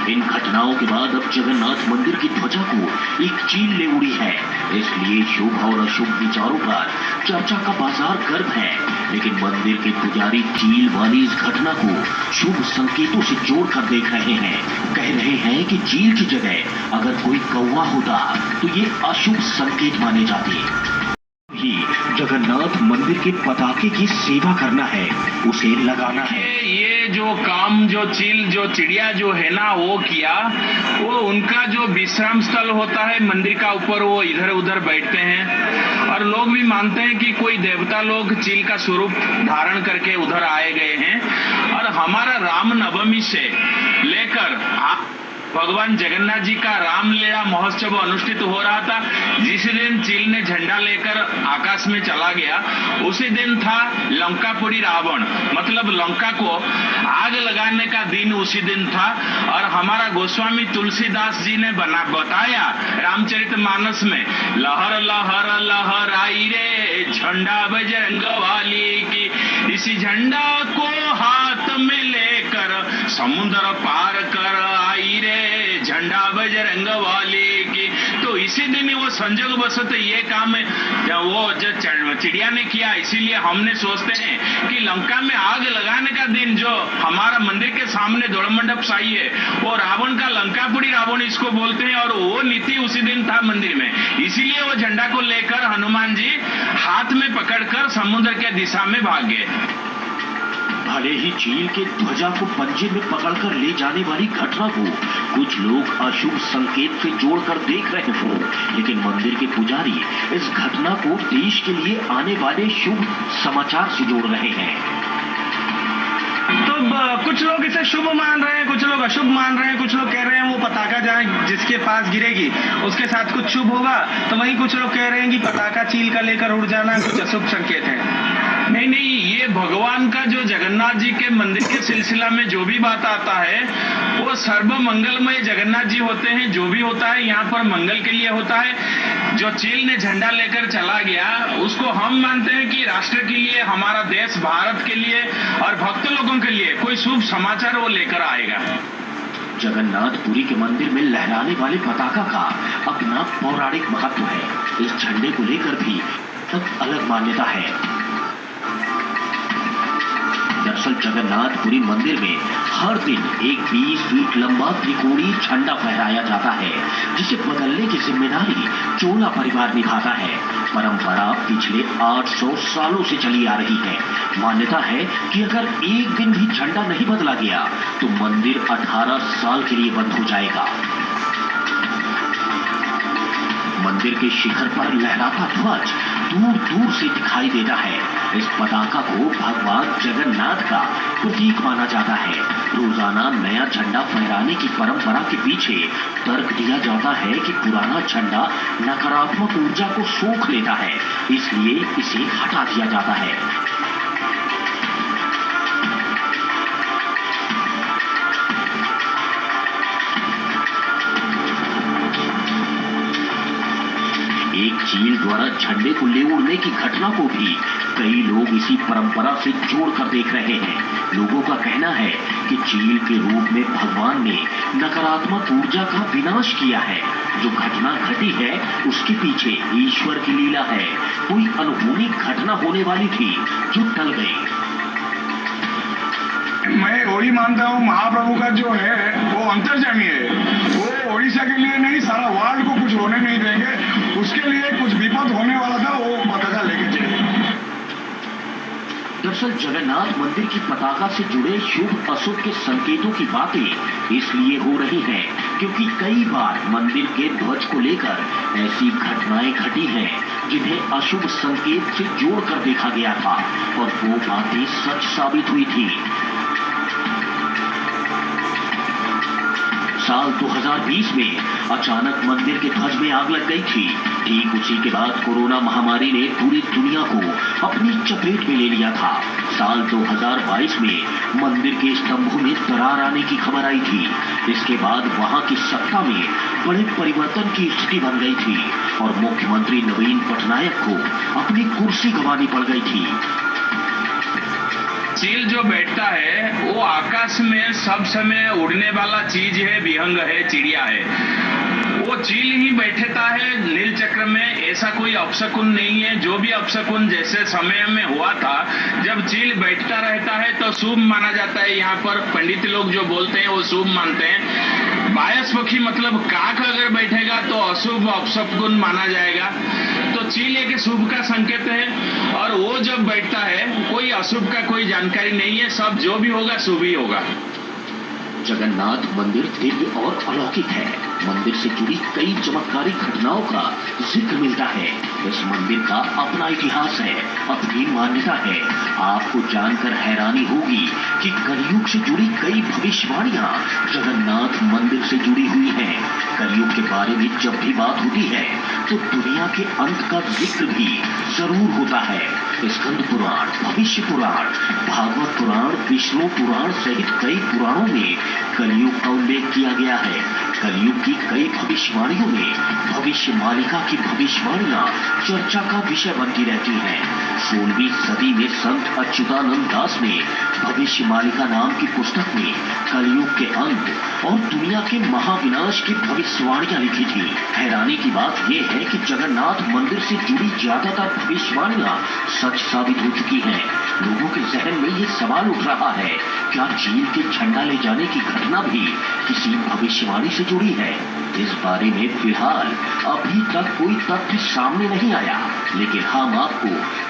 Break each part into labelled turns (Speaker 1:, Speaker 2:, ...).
Speaker 1: इन घटनाओं के बाद अब जगन्नाथ मंदिर की ध्वजा को एक चील ले उड़ी है। इसलिए शुभ और अशुभ विचारों पर चर्चा का बाजार गर्म है। लेकिन मंदिर के पुजारी चील वाली इस घटना को शुभ संकेतों से जोड़कर देख रहे हैं। कह रहे हैं कि चील की जगह अगर कोई कौवा होता तो ये अशुभ संकेत माने जाते। ही जगन्नाथ मंदिर के पताके की सेवा करना है, उसे लगाना है।
Speaker 2: ये जो काम जो चील जो चिड़िया जो है ना वो किया, वो उनका जो विश्राम स्थल होता है मंदिर का ऊपर, वो इधर उधर बैठते हैं और लोग भी मानते हैं कि कोई देवता लोग चील का स्वरूप धारण करके उधर आए गए हैं। और हमारा राम नवमी से लेकर भगवान जगन्नाथ जी का रामलीला महोत्सव अनुष्ठित हो रहा था। जिस दिन चील ने झंडा लेकर आकाश में चला गया, उसी दिन था लंकापुरी रावण, मतलब लंका को आग लगाने का दिन उसी दिन था। और हमारा गोस्वामी तुलसीदास जी ने बताया रामचरितमानस में, लहर लहर लहर आई रे झंडा बजरंग वाली की, इसी झंडा को हाथ में लेकर समुद्र पार कर आई रे झंडा बजरंग वाली की। तो इसी दिन वो संजोग बसत ये काम वो जो चिड़िया ने किया, इसीलिए हमने सोचते हैं कि लंका में आग लगाने का दिन जो हमारा मंदिर के सामने दौड़ मंडप साई है, वो रावण का लंकापुरी रावण इसको बोलते हैं। और वो नीति उसी दिन था मंदिर में, इसीलिए वो झंडा को लेकर हनुमान जी हाथ में पकड़कर समुद्र के दिशा में भाग गए।
Speaker 1: भले ही चील के ध्वजा को पंजे में पकड़कर ले जाने वाली घटना को कुछ लोग अशुभ संकेत से जोड़कर देख रहे हों, लेकिन मंदिर के पुजारी इस घटना को देश के लिए आने वाले शुभ समाचार से जोड़ रहे हैं।
Speaker 3: तो कुछ लोग इसे शुभ मान रहे हैं, कुछ लोग अशुभ मान रहे हैं, कुछ लोग कह रहे हैं वो पताका जहाँ जिसके पास गिरेगी उसके साथ कुछ शुभ होगा, तो वहीं कुछ लोग कह रहे हैं कि पताका चील का लेकर उड़ जाना कुछ अशुभ संकेत है।
Speaker 2: नहीं, ये भगवान का जो जगन्नाथ जी के मंदिर के सिलसिला में जो भी बात आता है, वो सर्व मंगलमय जगन्नाथ जी होते हैं। जो भी होता है यहाँ पर मंगल के लिए होता है। जो चील ने झंडा लेकर चला गया, उसको हम मानते हैं कि राष्ट्र के लिए, हमारा देश भारत के लिए और भक्त लोगों के लिए कोई शुभ समाचार वो लेकर आएगा।
Speaker 1: जगन्नाथपुरी के मंदिर में लहराने वाले पताका का अपना पौराणिक महत्व है। इस झंडे को लेकर भी अलग मान्यता है। दरअसल जगन्नाथपुरी मंदिर में हर दिन एक 20 फीट लंबा त्रिकोणीय झंडा फहराया जाता है, जिसे बदलने की जिम्मेदारी चोला परिवार निभाता है। परंपरा पिछले 800 सालों से चली आ रही है। मान्यता है कि अगर एक दिन भी झंडा नहीं बदला गया तो मंदिर 18 साल के लिए बंद हो जाएगा। मंदिर के शिखर पर लहराता ध्वज दूर दूर से दिखाई देता है। इस पताका को भगवान जगन्नाथ का प्रतीक माना जाता है। रोजाना नया झंडा फहराने की परंपरा के पीछे तर्क दिया जाता है कि पुराना झंडा नकारात्मक ऊर्जा को सोख लेता है, इसलिए इसे हटा दिया जाता है। एक चील द्वारा झंडे को ले उड़ने की घटना को भी कई लोग इसी परंपरा से जोड़कर देख रहे हैं। लोगों का कहना है कि चील के रूप में भगवान ने नकारात्मक ऊर्जा का विनाश किया है। जो घटना घटी है उसके पीछे ईश्वर की लीला है। कोई अनहोनी घटना होने वाली थी जो टल गई।
Speaker 4: मैं वही मानता हूँ, महाप्रभु का जो है वो अंतर्जामी है। वो ओडिशा के लिए नहीं, सारा वर्ल्ड को कुछ होने नहीं देंगे। उसके लिए कुछ विपद होने वाला था, वो पताका लेके चले।
Speaker 1: दरअसल जगन्नाथ मंदिर की पताका से जुड़े शुभ अशुभ के संकेतों की बातें इसलिए हो रही हैं क्योंकि कई बार मंदिर के ध्वज को लेकर ऐसी घटनाएं घटी हैं जिन्हें अशुभ संकेत से जोड़कर देखा गया था और वो बातें सच साबित हुई थी। साल 2020 में अचानक मंदिर के ध्वज में आग लग गई थी। ठीक उसी के बाद कोरोना महामारी ने पूरी दुनिया को अपनी चपेट में ले लिया था। साल 2022 में मंदिर के स्तंभों में दरार आने की खबर आई थी। इसके बाद वहां की सत्ता में बड़े परिवर्तन की स्थिति बन गई थी और मुख्यमंत्री नवीन पटनायक को अपनी कुर्सी गंवानी पड़ गई थी।
Speaker 2: चील जो बैठता है वो आकाश में सब समय उड़ने वाला चीज है, विहंग है, चिड़िया है। वो चील ही बैठता है नील चक्र में, ऐसा कोई अपशकुन नहीं है। जो भी अपशकुन जैसे समय में हुआ था, जब चील बैठता रहता है तो शुभ माना जाता है। यहाँ पर पंडित लोग जो बोलते हैं वो शुभ मानते हैं। बायस पक्षी मतलब काक अगर बैठेगा तो अशुभ अपशकुन माना जाएगा। तो चील एक शुभ का संकेत है, और वो जब बैठता है कोई अशुभ का कोई जानकारी नहीं है, सब जो भी होगा शुभ ही होगा।
Speaker 1: जगन्नाथ मंदिर दिव्य और अलौकिक है। मंदिर से जुड़ी कई चमत्कारी घटनाओं का जिक्र मिलता है। इस मंदिर का अपना इतिहास है, अपनी मान्यता है। आपको जानकर हैरानी होगी कि कलयुग से जुड़ी कई भविष्यवाणियां जगन्नाथ मंदिर से जुड़ी हुई हैं। कलयुग के बारे में जब भी बात होती है तो दुनिया के अंत का जिक्र भी जरूर होता है। स्कंद पुराण, भविष्य पुराण, भागवत पुराण, विष्णु पुराण सहित कई पुराणों में कलयुग का उल्लेख किया गया है। कलयुग की कई भविष्यवाणियों में भविष्य मालिका की भविष्यवाणियां चर्चा का विषय बनती रहती हैं। 16वीं सदी में संत अच्युतानंद दास ने भविष्य मालिका नाम की पुस्तक में कलयुग के अंत और दुनिया के महाविनाश की भविष्यवाणियां लिखी थी। हैरानी की बात यह है कि जगन्नाथ मंदिर से जुड़ी ज्यादातर भविष्यवाणियां सच साबित हो चुकी हैं। लोगों के जहन में ये सवाल उठ रहा है, क्या चील के झंडा ले जाने की घटना भी किसी भविष्यवाणी से जुड़ी है? इस बारे में फिलहाल अभी तक कोई तथ्य सामने नहीं आया, लेकिन हम आपको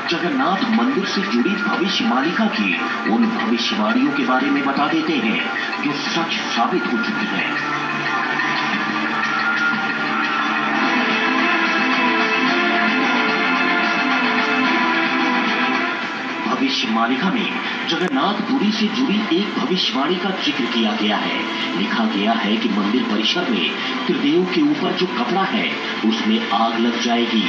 Speaker 1: जगन्नाथ मंदिर से जुड़ी भविष्य मालिका की उन भविष्यवाणियों के बारे में बता देते हैं जो सच साबित हो चुकी है। भविष्य मालिका में जगन्नाथपुरी से जुड़ी एक भविष्यवाणी का जिक्र किया गया है। लिखा गया है कि मंदिर परिसर में त्रिदेव के ऊपर जो कपड़ा है उसमें आग लग जाएगी।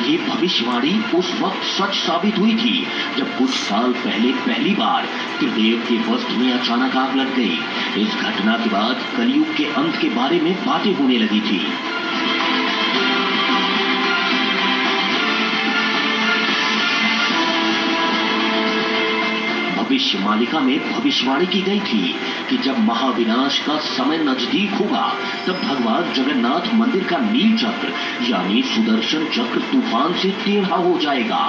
Speaker 1: ये भविष्यवाणी उस वक्त सच साबित हुई थी जब कुछ साल पहले पहली बार त्रिदेव के वस्त्र में अचानक आग लग गई। इस घटना के बाद कलयुग के अंत के बारे में बातें होने लगी थी। भविष्य मालिका में भविष्यवाणी की गई थी कि जब महाविनाश का समय नजदीक होगा तब भगवान जगन्नाथ मंदिर का नील चक्र यानी सुदर्शन चक्र तूफान से टेढ़ा हो जाएगा।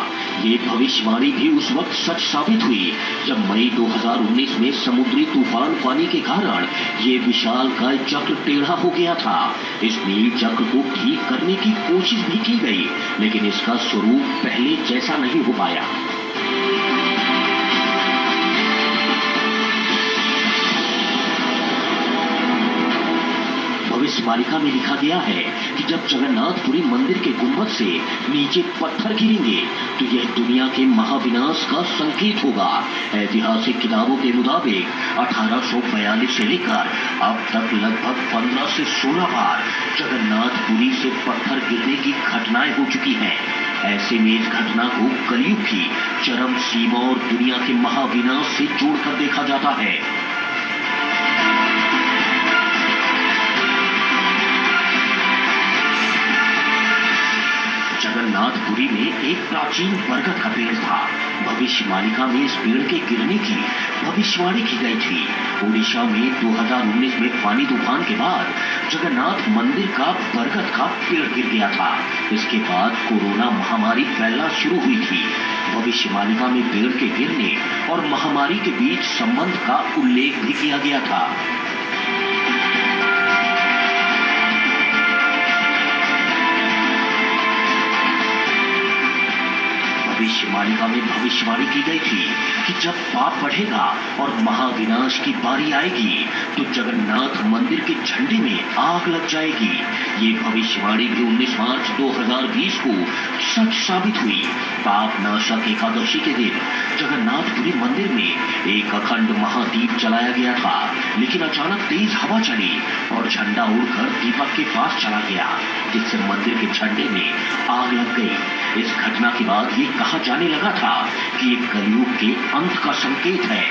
Speaker 1: ये भविष्यवाणी भी उस वक्त सच साबित हुई जब मई 2019 में समुद्री तूफान पानी के कारण ये विशालकाय चक्र टेढ़ा हो गया था। इस नील चक्र को ठीक करने की कोशिश भी की गई, लेकिन इसका स्वरूप पहले जैसा नहीं हो पाया। भविष्य मालिका में लिखा गया है कि जब जगन्नाथपुरी मंदिर के गुंबद से नीचे पत्थर गिरेंगे तो यह दुनिया के महाविनाश का संकेत होगा। ऐतिहासिक किताबों के मुताबिक 1842 से लेकर अब तक लगभग 15 से 16 बार जगन्नाथपुरी से पत्थर गिरने की घटनाएं हो चुकी हैं। ऐसे में इस घटना को कलयुग की चरम सीमा और दुनिया के महाविनाश से जोड़कर देखा जाता है। जगन्नाथपुरी में एक प्राचीन बरगद का पेड़ था। भविष्य मालिका में इस पेड़ के गिरने की भविष्यवाणी की गई थी। ओडिशा में 2019 में फानी तूफान के बाद जगन्नाथ मंदिर का बरगद का पेड़ गिर गया था। इसके बाद कोरोना महामारी फैलना शुरू हुई थी। भविष्य मालिका में पेड़ के गिरने और महामारी के बीच संबंध का उल्लेख भी किया गया था। भविष्य मालिका में भविष्यवाणी की गई थी कि जब पाप बढ़ेगा और महाविनाश की बारी आएगी तो जगन्नाथ मंदिर के झंडे में आग लग जाएगी। ये भविष्यवाणी भी 19 मार्च 2020 को सच साबित हुई। पाप नाशक एकादशी के दिन जगन्नाथपुरी मंदिर में एक अखंड महादीप जलाया गया था, लेकिन अचानक तेज हवा चली और झंडा उड़कर दीपक के पास चला गया, जिससे मंदिर के झंडे में आग लग गई। इस घटना के बाद ये कहा जाने लगा था कि ये कलयुग के अंत का संकेत है।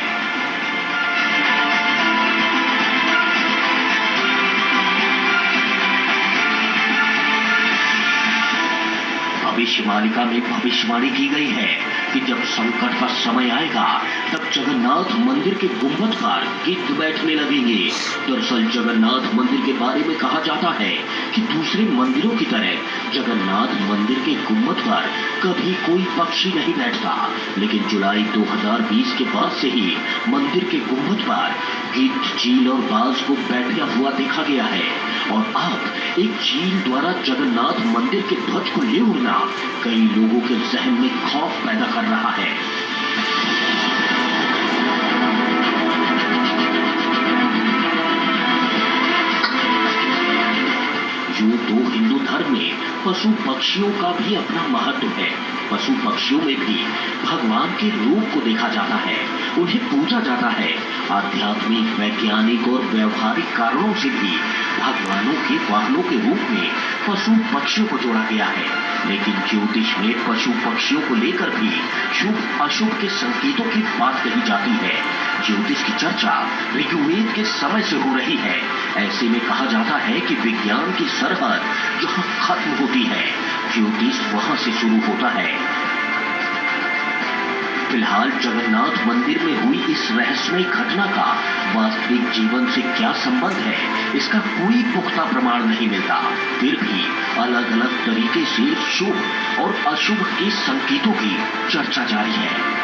Speaker 1: ज्योतिष मालिका में भविष्यवाणी की गई है कि जब संकट का समय आएगा तब जगन्नाथ मंदिर के गुंबद पर गिद्ध बैठने लगेंगे। दरअसल जगन्नाथ मंदिर के बारे में कहा जाता है कि दूसरे मंदिरों की तरह जगन्नाथ मंदिर के गुंबद पर कभी कोई पक्षी नहीं बैठता, लेकिन जुलाई 2020 के बाद से ही मंदिर के गुंबद पर गिद्ध, चील और बाज को बैठा हुआ देखा गया है। और अब एक चील द्वारा जगन्नाथ मंदिर के ध्वज को ले उड़ना कई लोगों के जहन में खौफ पैदा कर रहा है। यूं तो हिंदू धर्म में पशु पक्षियों का भी अपना महत्व है। पशु पक्षियों में भी भगवान के रूप को देखा जाता है, उन्हें पूजा जाता है। आध्यात्मिक, वैज्ञानिक और व्यवहारिक कारणों से भी भगवानों के वाहनों के रूप में पशु पक्षियों को जोड़ा गया है। लेकिन ज्योतिष में पशु पक्षियों को लेकर भी शुभ अशुभ के संकेतों की बात कही जाती है। ज्योतिष की चर्चा ऋग्वेद के समय से हो रही है। ऐसे में कहा जाता है कि विज्ञान की सरहद जहां खत्म होती है, ज्योतिष वहां से शुरू होता है। फिलहाल जगन्नाथ मंदिर में हुई इस रहस्यमय घटना का वास्तविक जीवन से क्या संबंध है, इसका कोई पुख्ता प्रमाण नहीं मिलता। फिर भी अलग अलग तरीके से शुभ और अशुभ के संकेतों की चर्चा जारी है।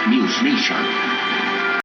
Speaker 1: News nation.